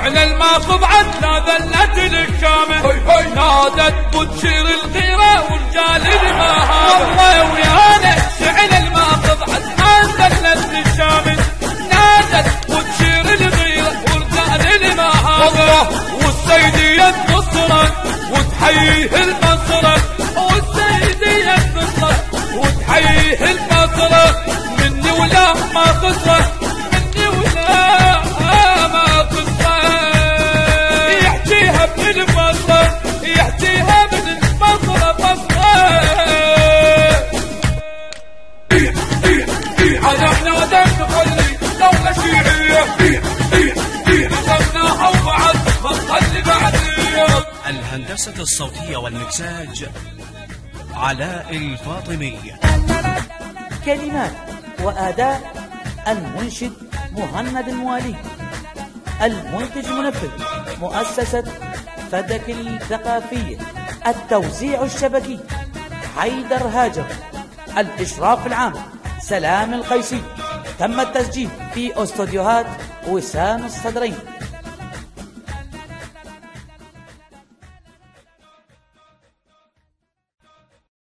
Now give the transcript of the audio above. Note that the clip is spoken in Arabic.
شعل الماخذ لا ذلت للشامل نادت بتشير الغيرة ورجال المهاب والله ويانا شعل الماخذ لا ذلت للشامل نادت بتشير الغيرة ورجال المهاب والسيدية نصرت وتحييه البصرة والسيدية نصرت وتحييه البصرة مني ولا ما خسرت مني ولا ما خسرت يحكيها من البصرة يحكيها من البصرة بصرة احنا ودك نخلي دولة شيعية نصرناها وبعد ما نخلي بعدية. الهندسة الصوتية والمكساج علاء الفاطمي. كلمات وأداء المنشد مهند الموالي. المنتج منفذ مؤسسة فدك الثقافية. التوزيع الشبكي حيدر هاجر. الإشراف العام سلام القيسي. تم التسجيل في استوديوهات وسام الصدرين.